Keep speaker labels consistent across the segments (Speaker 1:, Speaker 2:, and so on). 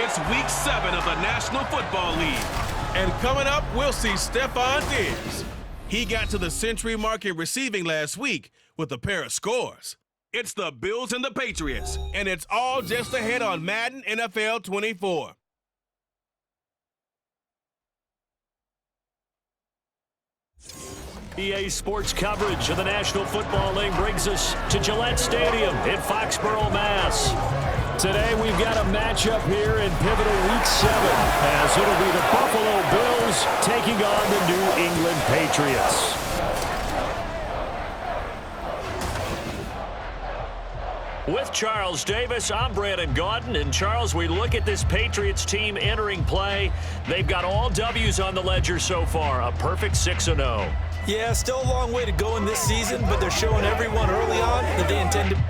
Speaker 1: It's Week 7 of the National Football League. And coming up, we'll see Stephon Diggs. He got to the century mark in receiving last week with a pair of scores. It's the Bills and the Patriots, and it's all just ahead on Madden NFL 24.
Speaker 2: EA Sports coverage of the National Football League brings us to Gillette Stadium in Foxborough, Mass. Today we've got a matchup here in pivotal Week 7 as it'll be the Buffalo Bills taking on the New England Patriots. With Charles Davis, I'm Brandon Gaudin. And Charles, we look at this Patriots team entering play. They've got all W's on the ledger so far, a perfect 6-0.
Speaker 3: Yeah, still a long way to go in this season, but they're showing everyone early on that they intend to.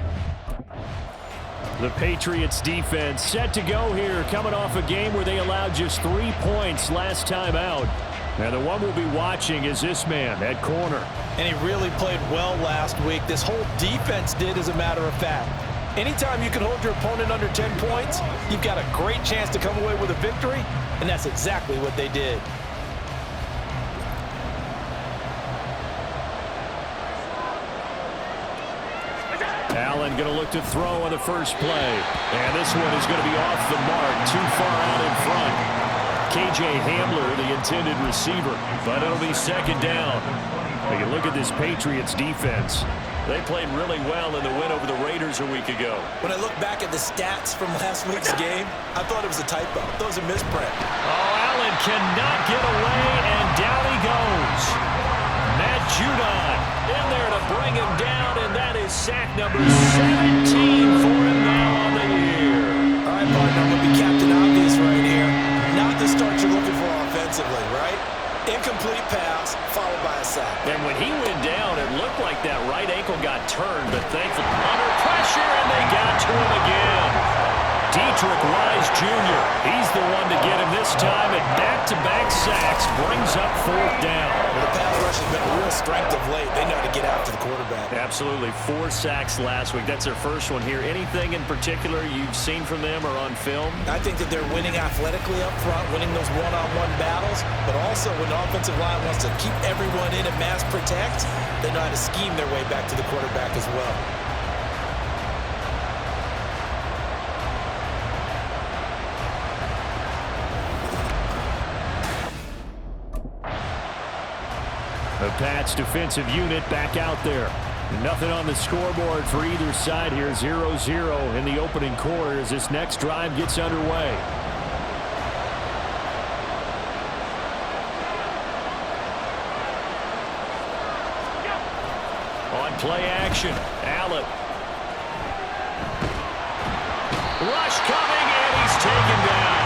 Speaker 2: The Patriots defense set to go here, coming off a game where they allowed just 3 points last time out. And the one we'll be watching is this man at corner.
Speaker 3: And he really played well last week. This whole defense did, as a matter of fact. Anytime you can hold your opponent under 10 points, you've got a great chance to come away with a victory, and that's exactly what they did.
Speaker 2: Allen going to look to throw on the first play. And this one is going to be off the mark, too far out in front. KJ Hamler, the intended receiver, but it'll be second down. When you look at this Patriots defense, they played really well in the win over the Raiders a week ago.
Speaker 3: When I look back at the stats from last week's game, I thought it was a typo. That was a misprint.
Speaker 2: Oh, Allen cannot get away, and down he goes. Matt Judon in there to bring him down, and that is sack number 17 for him now on the year.
Speaker 3: All right, partner, I'm going to be Captain Obvious right here. Not the start you're looking for offensively, right? Incomplete pass, followed by a sack.
Speaker 2: And when he went down, it looked like that right ankle got turned, but thankfully under pressure, and they got to him again. Dietrich Wise Jr., he's the one to get him this time, and back-to-back sacks brings up fourth down.
Speaker 3: Well, the pass rush has been a real strength of late. They know how to get after the quarterback.
Speaker 2: Absolutely. 4 sacks last week. That's their first one here. Anything in particular you've seen from them or on film?
Speaker 3: I think that they're winning athletically up front, winning those one-on-one battles, but also when the offensive line wants to keep everyone in and mass protect, they know how to scheme their way back to the quarterback as well.
Speaker 2: The Pats defensive unit back out there. Nothing on the scoreboard for either side here. 0-0 in the opening quarter as this next drive gets underway. On play action, Allen. Rush coming, and he's taken down.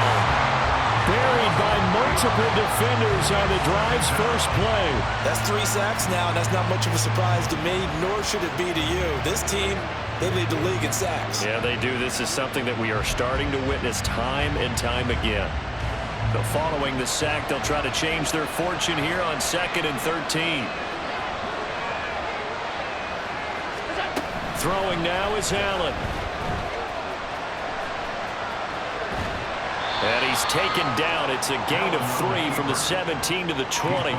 Speaker 2: Buried by multiple defenders on the drive's first play.
Speaker 3: That's 3 sacks now, and that's not much of a surprise to me, nor should it be to you. This team, they lead the league in sacks.
Speaker 2: Yeah, they do. This is something that we are starting to witness time and time again. But following the sack, they'll try to change their fortune here on 2nd and 13. Throwing now is Allen. And he's taken down. It's a gain of 3 from the 17 to the 20.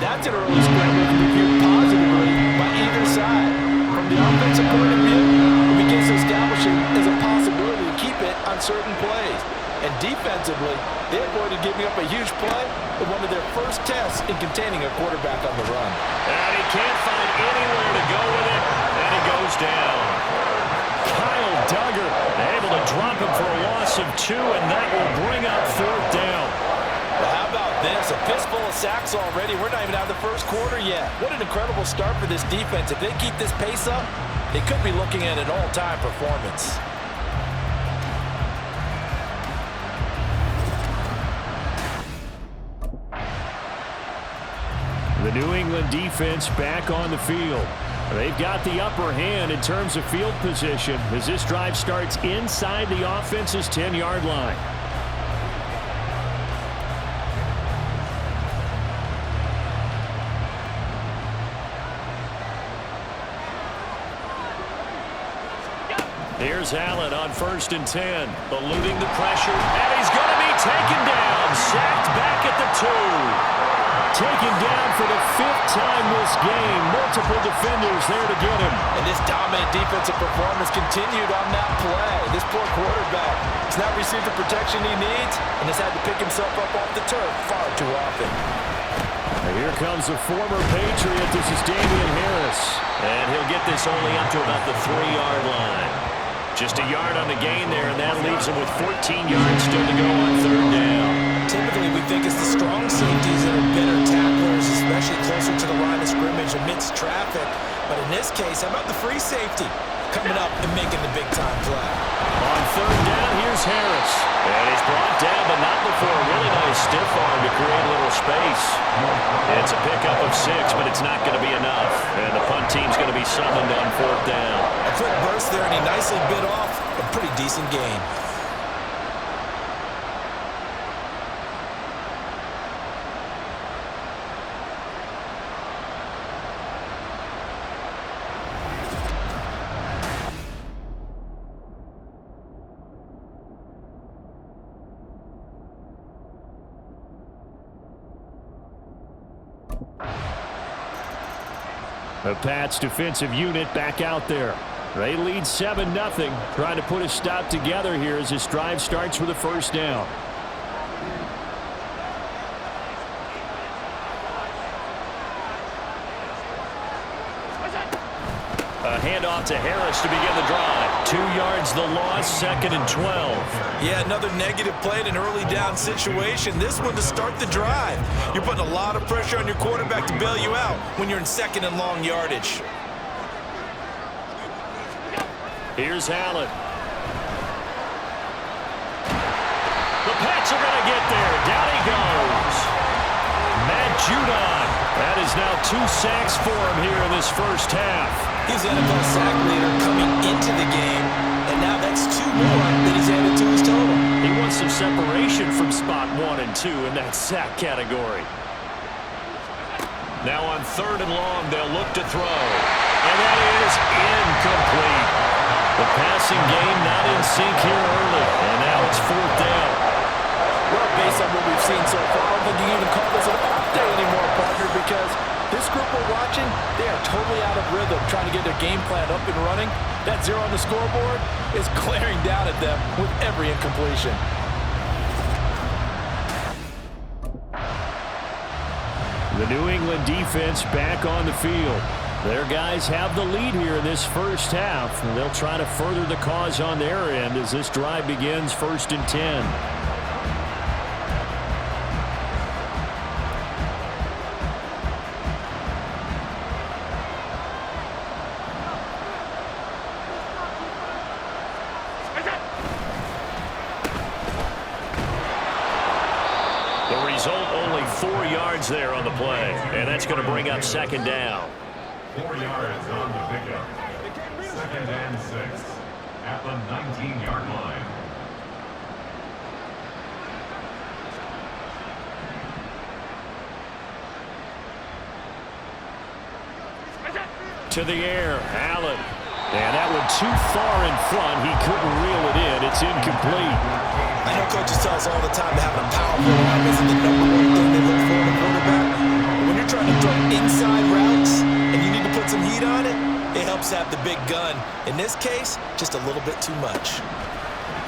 Speaker 3: That's an early spread that can be viewed positively by either side. From the offensive point of view, it begins to establish it as a possibility to keep it on certain plays. And defensively, they avoided giving up a huge play with one of their first tests in containing a quarterback on the run.
Speaker 2: And he can't find anywhere to go with it, and he goes down. Kyle Duggar able to drop him for a loss of 2, and that will bring up 4th down.
Speaker 3: Well, how about this? A fistful of sacks already. We're not even out of the first quarter yet. What an incredible start for this defense. If they keep this pace up, they could be looking at an all-time performance.
Speaker 2: The New England defense back on the field. They've got the upper hand in terms of field position as this drive starts inside the offense's 10-yard line. Here's Allen on 1st and 10. Eluding the pressure, and he's going to be taken down. Sacked back at the 2. Taken down for the 5th time this game. Multiple defenders there to get him.
Speaker 3: And this dominant defensive performance continued on that play. This poor quarterback has not received the protection he needs and has had to pick himself up off the turf far too often.
Speaker 2: Here comes a former Patriot. This is Damian Harris. And he'll get this only up to about the 3-yard line. Just a yard on the gain there, and that leaves him with 14 yards still to go on 3rd down.
Speaker 4: Typically, we think it's the strong safeties that are better tacklers, especially closer to the line of scrimmage amidst traffic. But in this case, how about the free safety coming up and making the big-time play?
Speaker 2: On 3rd down, here's Harris. And he's brought down, but not before a really nice stiff arm to create a little space. It's a pickup of 6, but it's not going to be enough. And the punt team's going to be summoned on 4th down.
Speaker 4: A quick burst there, and he nicely bit off a pretty decent gain.
Speaker 2: The Pats defensive unit back out there. They lead 7-0, trying to put a stop together here as this drive starts with a 1st down. A handoff to Harris to begin the drive. 2 yards the loss, 2nd and 12.
Speaker 4: Yeah, another negative play in an early down situation. This one to start the drive. You're putting a lot of pressure on your quarterback to bail you out when you're in 2nd and long yardage.
Speaker 2: Here's Allen. The Pats are going to get there. Down he goes. Matt Judon. That is now 2 sacks for him here in this 1st half.
Speaker 4: He's the NFL sack leader coming into the game, and now that's 2 more that he's added to his total.
Speaker 2: He wants some separation from spot 1 and 2 in that sack category. Now on 3rd and long, they'll look to throw. And that is incomplete. The passing game not in sync here early, and now it's 4th down.
Speaker 3: Well, based on what we've seen so far, I don't think you can even call this an off day anymore, partner, because this group we're watching, they are totally out of rhythm, trying to get their game plan up and running. That 0 on the scoreboard is glaring down at them with every incompletion.
Speaker 2: The New England defense back on the field. Their guys have the lead here in this 1st half, and they'll try to further the cause on their end as this drive begins 1st and 10. Only 4 yards there on the play, and that's going to bring up 2nd down.
Speaker 5: 4 yards on the pickup. 2nd and 6 at the 19-yard line.
Speaker 2: To the air, Allen. And that one too far in front. He couldn't reel it in. It's incomplete.
Speaker 4: I know coaches tell us all the time that having a powerful arm isn't the #1 thing they look for in a quarterback. But when you're trying to throw inside routes and you need to put some heat on it, it helps have the big gun. In this case, just a little bit too much.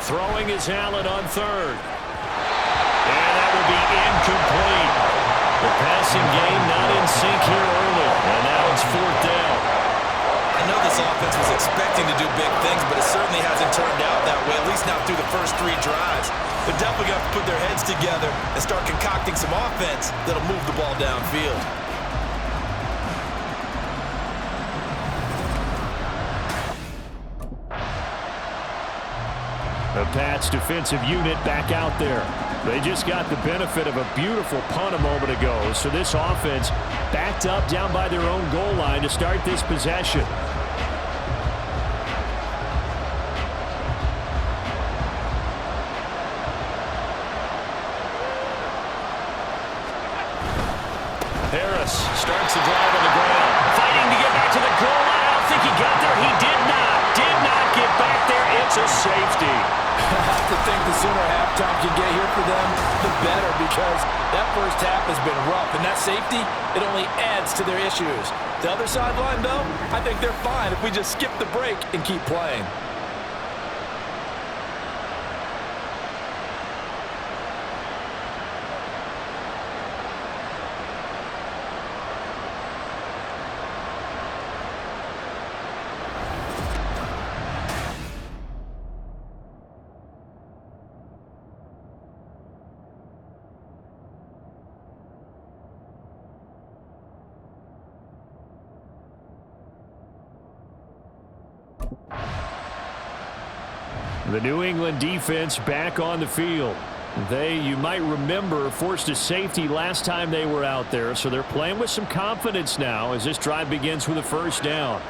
Speaker 2: Throwing is Allen on 3rd. And that will be incomplete. The passing game not in sync here early. And now it's 4th down.
Speaker 4: I know this offense was expecting to do big things, but it certainly hasn't turned out that way, at least not through the first 3 drives. They're definitely going to put their heads together and start concocting some offense that'll move the ball downfield.
Speaker 2: The Pats defensive unit back out there. They just got the benefit of a beautiful punt a moment ago, so this offense backed up down by their own goal line to start this possession. Harris starts the drive on the ground. Fighting to get back to the goal line. I don't think he got there. He did not get back back there. It's a safety.
Speaker 3: I have to think the sooner halftime can get here for them, the better, because that first half has been rough, and that safety, it only adds to their issues. The other sideline, though, I think they're fine if we just skip the break and keep playing.
Speaker 2: The New England defense back on the field. They, you might remember, forced a safety last time they were out there, so they're playing with some confidence now as this drive begins with a first down.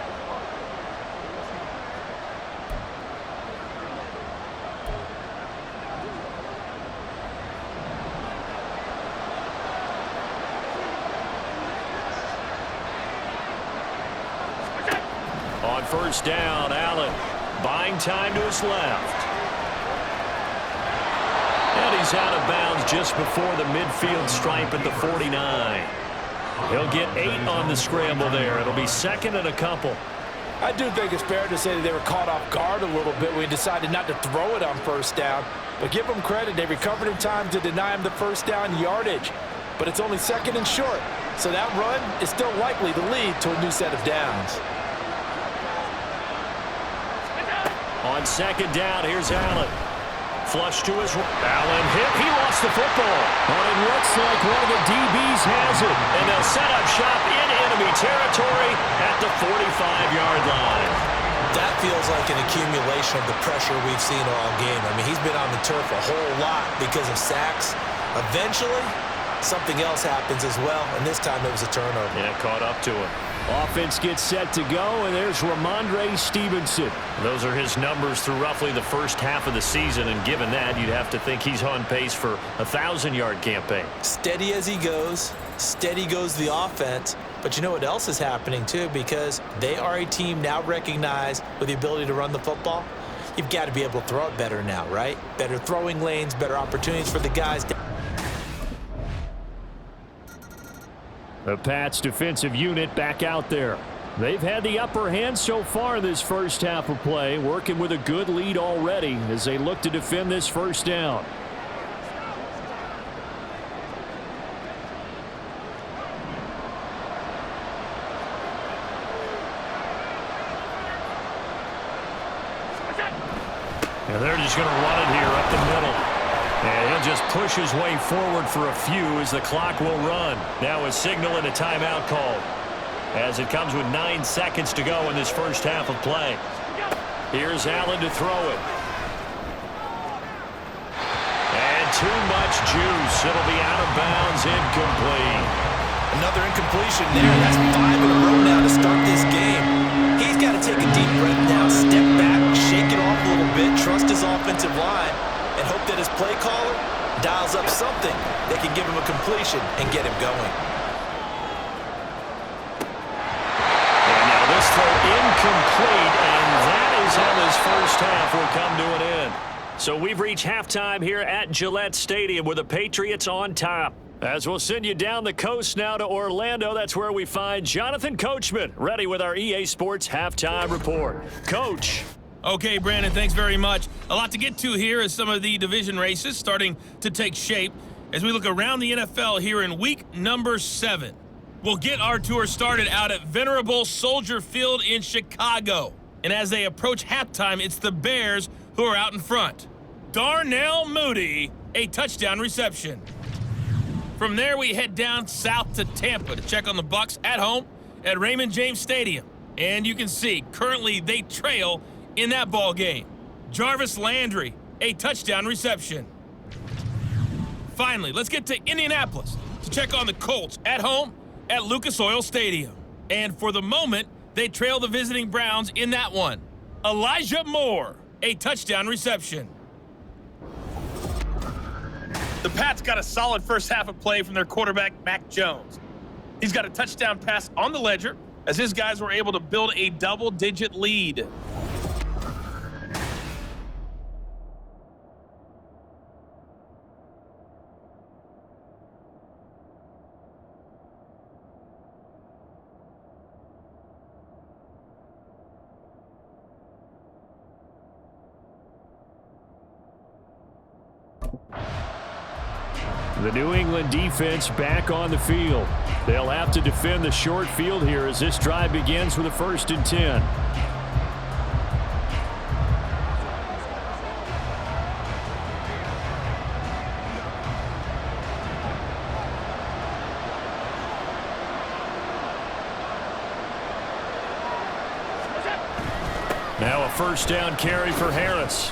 Speaker 2: On first down, Allen buying time to his left. And he's out of bounds just before the midfield stripe at the 49. He'll get 8 on the scramble there. It'll be second and a couple.
Speaker 3: I do think it's fair to say that they were caught off guard a little bit when he decided not to throw it on first down. But give them credit, they recovered in time to deny him the first down yardage. But it's only second and short, so that run is still likely to lead to a new set of downs.
Speaker 2: On second down, here's Allen. Flush to his right. Allen hit. He lost the football. But it looks like one of the DBs has it. And they'll set up shop in enemy territory at the 45-yard line.
Speaker 4: That feels like an accumulation of the pressure we've seen all game. I mean, he's been on the turf a whole lot because of sacks. Eventually, something else happens as well, and this time it was a turnover.
Speaker 2: Yeah, caught up to him. Offense gets set to go, and there's Ramondre Stevenson. Those are his numbers through roughly the first half of the season, and given that, you'd have to think he's on pace for a 1,000-yard campaign.
Speaker 4: Steady as he goes, steady goes the offense. But you know what else is happening, too, because they are a team now recognized with the ability to run the football. You've got to be able to throw it better now, right? Better throwing lanes, better opportunities for the guys.
Speaker 2: The Pats defensive unit back out there. They've had the upper hand so far this first half of play, working with a good lead already as they look to defend this first down. And they're just going to run it here up the middle. And he'll just push his way forward for a few as the clock will run. Now a signal and a timeout called as it comes with 9 seconds to go in this first half of play. Here's Allen to throw it. And too much juice. It'll be out of bounds, incomplete.
Speaker 4: Another incompletion there. That's 5 in a row now to start this game. He's got to take a deep breath now, step back, shake it off a little bit, trust his offensive line, and hope that his play caller dials up something that can give him a completion and get him going.
Speaker 2: And now this throw incomplete, and that is how this first half will come to an end. So we've reached halftime here at Gillette Stadium with the Patriots on top. As we'll send you down the coast now to Orlando, that's where we find Jonathan Coachman, ready with our EA Sports Halftime Report. Coach.
Speaker 6: Okay, Brandon, thanks very much. A lot to get to here as some of the division races starting to take shape as we look around the NFL here in week number 7. We'll get our tour started out at Venerable Soldier Field in Chicago. And as they approach halftime, it's the Bears who are out in front. Darnell Mooney, a touchdown reception. From there, we head down south to Tampa to check on the Bucs at home at Raymond James Stadium. And you can see, currently they trail in that ball game. Jarvis Landry, a touchdown reception. Finally, let's get to Indianapolis to check on the Colts at home at Lucas Oil Stadium. And for the moment, they trail the visiting Browns in that one. Elijah Moore, a touchdown reception. The Pats got a solid first half of play from their quarterback, Mac Jones. He's got a touchdown pass on the ledger as his guys were able to build a double-digit lead.
Speaker 2: The New England defense back on the field. They'll have to defend the short field here as this drive begins with a 1st and 10. Now a 1st down carry for Harris.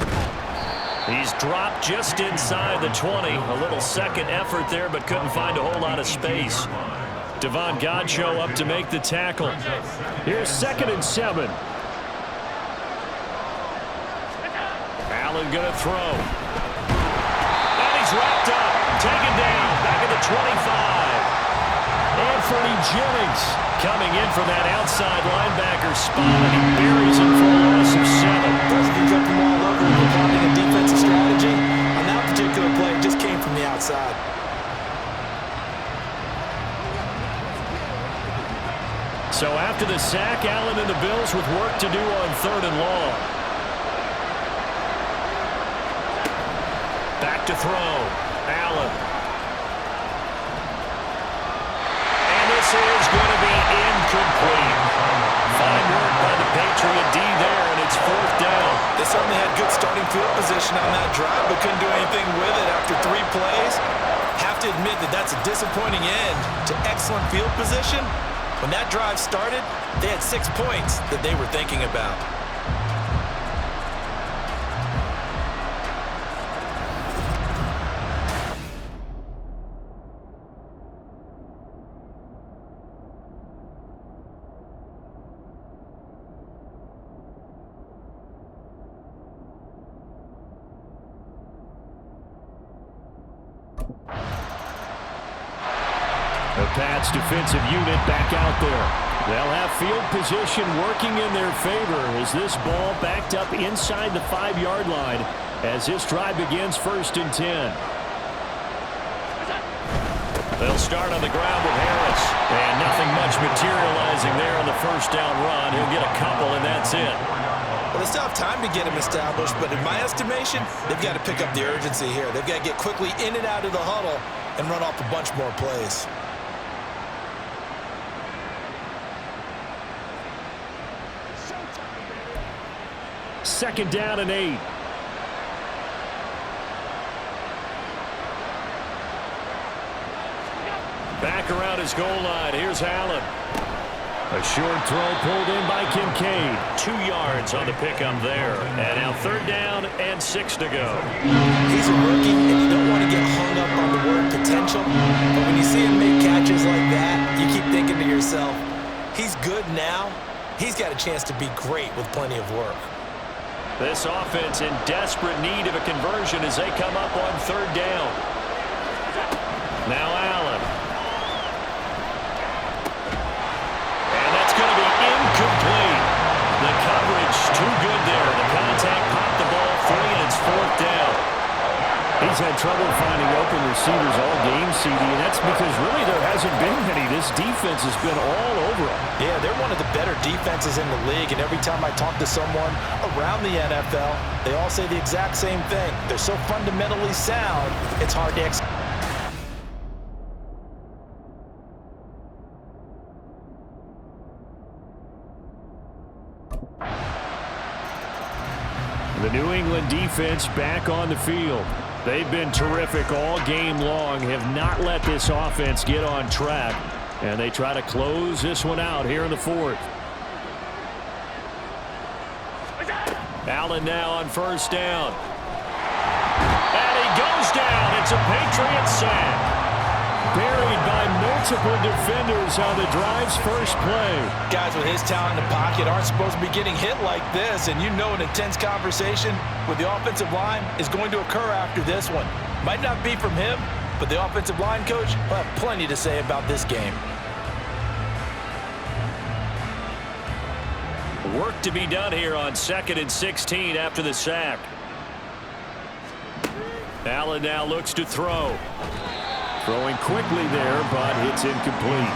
Speaker 2: He's dropped just inside the 20. A little second effort there, but couldn't find a whole lot of space. Devon Godchaux up to make the tackle. Here's 2nd and 7. Allen going to throw. And he's wrapped up. Taken down. Back at the 25. Anthony Jennings coming in from that outside linebacker spot, and he buries him for a loss of 7.
Speaker 3: Doesn't jump them all over and applying a defensive strategy. On that particular play, it just came from the outside.
Speaker 2: So after the sack, Allen and the Bills with work to do on 3rd and long. Back to throw. Allen. This is going to be incomplete. Fine work by the Patriot D there, and it's 4th down.
Speaker 3: They certainly had good starting field position on that drive, but couldn't do anything with it after 3 plays. Have to admit that that's a disappointing end to excellent field position. When that drive started, they had 6 points that they were thinking about.
Speaker 2: The Pats defensive unit back out there. They'll have field position working in their favor as this ball backed up inside the 5-yard line as this drive begins 1st and 10. They'll start on the ground with Harris. And nothing much materializing there on the 1st down run. He'll get a couple, and that's it.
Speaker 3: Well, they still have time to get him established, but in my estimation, they've got to pick up the urgency here. They've got to get quickly in and out of the huddle and run off a bunch more plays.
Speaker 2: Second down and 8. Back around his goal line. Here's Allen. A short throw pulled in by Kincaid. 2 yards on the pickup there. And now 3rd down and 6 to go.
Speaker 3: He's a rookie, and you don't want to get hung up on the word potential. But when you see him make catches like that, you keep thinking to yourself, he's good now. He's got a chance to be great with plenty of work.
Speaker 2: This offense in desperate need of a conversion as they come up on 3rd down. Now Allen. And that's going to be incomplete. The coverage too good there. The contact popped the ball free, and it's 4th down. He's had trouble finding open receivers all game, CD, and that's because really there hasn't been many. This defense has been all over him.
Speaker 3: Yeah, they're one of the better defenses in the league, and every time I talk to someone around the NFL, they all say the exact same thing. They're so fundamentally sound, it's hard to execute.
Speaker 2: The New England defense back on the field. They've been terrific all game long, have not let this offense get on track, and they try to close this one out here in the 4th. Allen now on 1st down. And he goes down. It's a Patriot sack. Buried by multiple defenders on the drive's first play.
Speaker 3: Guys with his talent in the pocket aren't supposed to be getting hit like this, and you know an intense conversation with the offensive line is going to occur after this one. Might not be from him, but the offensive line coach will have plenty to say about this game.
Speaker 2: Work to be done here on 2nd and 16 after the sack. Allen now looks to throw. Throwing quickly there, but it's incomplete.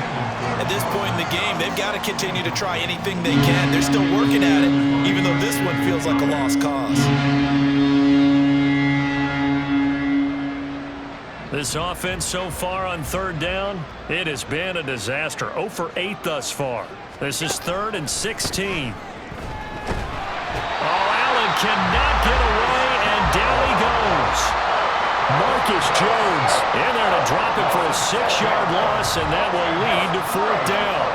Speaker 3: At this point in the game, they've got to continue to try anything they can. They're still working at it, even though this one feels like a lost cause.
Speaker 2: This offense so far on third down, it has been a disaster. 0 for 8 thus far. This is 3rd and 16. Oh, Allen cannot get away, and down he goes. Marcus Jones in there to drop it for a 6-yard loss, and that will lead to 4th down.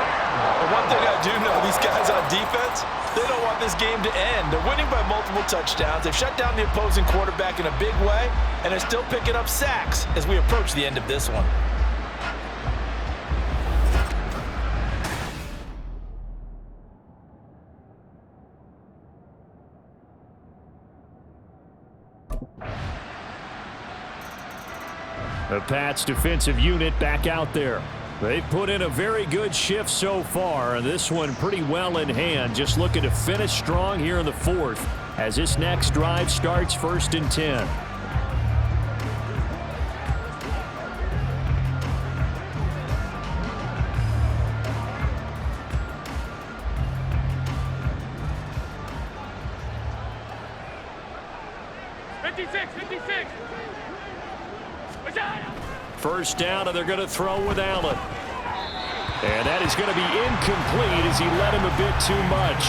Speaker 3: And one thing I do know, these guys on defense, they don't want this game to end. They're winning by multiple touchdowns. They've shut down the opposing quarterback in a big way, and they're still picking up sacks as we approach the end of this one.
Speaker 2: The Pats defensive unit back out there. They've put in a very good shift so far, and this one pretty well in hand. Just looking to finish strong here in the 4th as this next drive starts 1st and 10. First down, and they're going to throw with Allen. And that is going to be incomplete as he led him a bit too much.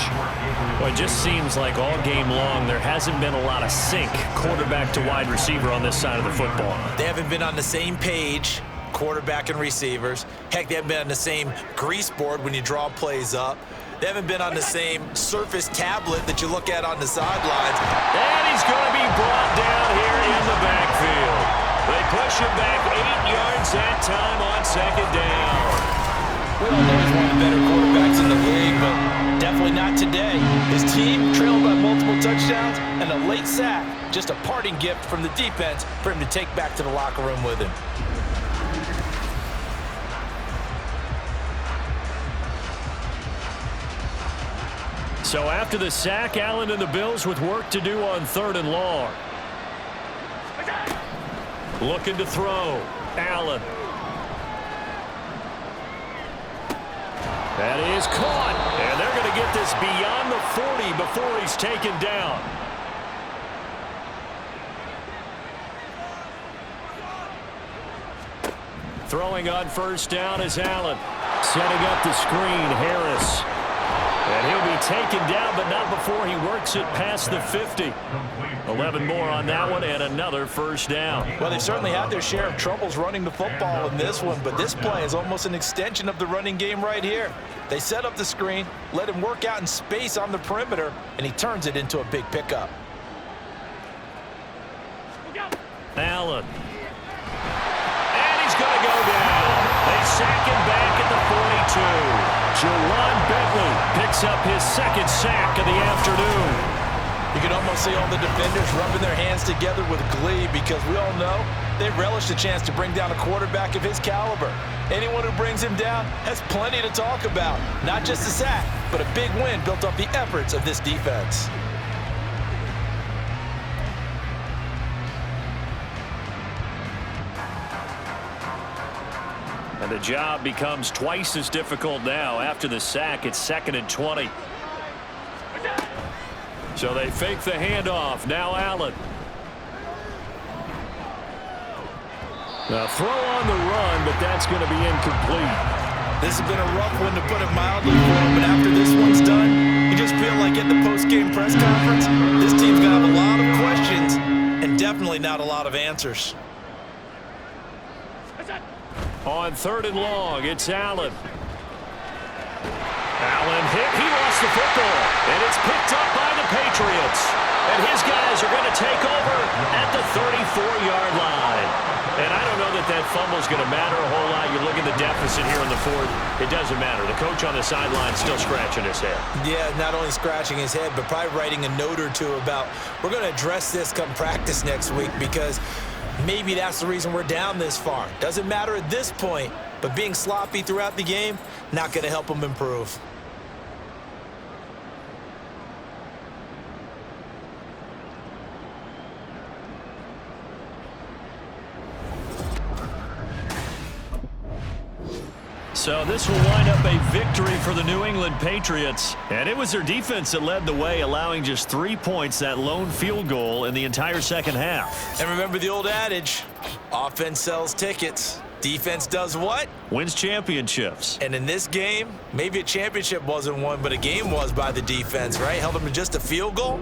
Speaker 2: Well, it just seems like all game long there hasn't been a lot of sync quarterback to wide receiver on this side of the football.
Speaker 4: They haven't been on the same page, quarterback and receivers. Heck, they haven't been on the same grease board when you draw plays up. They haven't been on the same Surface tablet that you look at on the sidelines.
Speaker 2: And he's going to be brought down here in the backfield. They push him back 8 yards that time on 2nd down.
Speaker 3: We all know he's one of the better quarterbacks in the league, but definitely not today. His team trailed by multiple touchdowns, and a late sack, just a parting gift from the defense for him to take back to the locker room with him.
Speaker 2: So after the sack, Allen and the Bills with work to do on 3rd and long. Looking to throw. Allen. That is caught. And they're going to get this beyond the 40 before he's taken down. Throwing on 1st down is Allen. Setting up the screen, Harris. And he'll be taken down, but not before he works it past the 50. 11 more on that one, and another 1st down.
Speaker 3: Well, they've certainly had their share of troubles running the football in this one, but this play is almost an extension of the running game right here. They set up the screen, let him work out in space on the perimeter, and he turns it into a big pickup.
Speaker 2: Allen. And he's going to go down. They sack him back at the 42. Jawan Bentley picks up his 2nd sack of the afternoon.
Speaker 3: You can almost see all the defenders rubbing their hands together with glee because we all know they relish the chance to bring down a quarterback of his caliber. Anyone who brings him down has plenty to talk about. Not just a sack, but a big win built off the efforts of this defense.
Speaker 2: And the job becomes twice as difficult now. After the sack, it's 2nd and 20. So they fake the handoff. Now Allen. A throw on the run, but that's going to be incomplete.
Speaker 3: This has been a rough one to put it mildly for him, but after this one's done, you just feel like at the post-game press conference, this team's going to have a lot of questions and definitely not a lot of answers.
Speaker 2: On 3rd and long, it's Allen. Allen hit. He lost the football, and it's picked up by the Patriots. And his guys are going to take over at the 34-yard line. And I don't know that that fumble's going to matter a whole lot. You look at the deficit here in the 4th. It doesn't matter. The coach on the sideline still scratching his head.
Speaker 4: Yeah, not only scratching his head, but probably writing a note or two about we're going to address this come practice next week because maybe that's the reason we're down this far. Doesn't matter at this point, but being sloppy throughout the game, not going to help them improve.
Speaker 2: So this will wind up a victory for the New England Patriots. And it was their defense that led the way, allowing just 3 points, that lone field goal in the entire second half.
Speaker 4: And remember the old adage, offense sells tickets. Defense does what?
Speaker 2: Wins championships.
Speaker 4: And in this game, maybe a championship wasn't won, but a game was by the defense, right? Held them to just a field goal.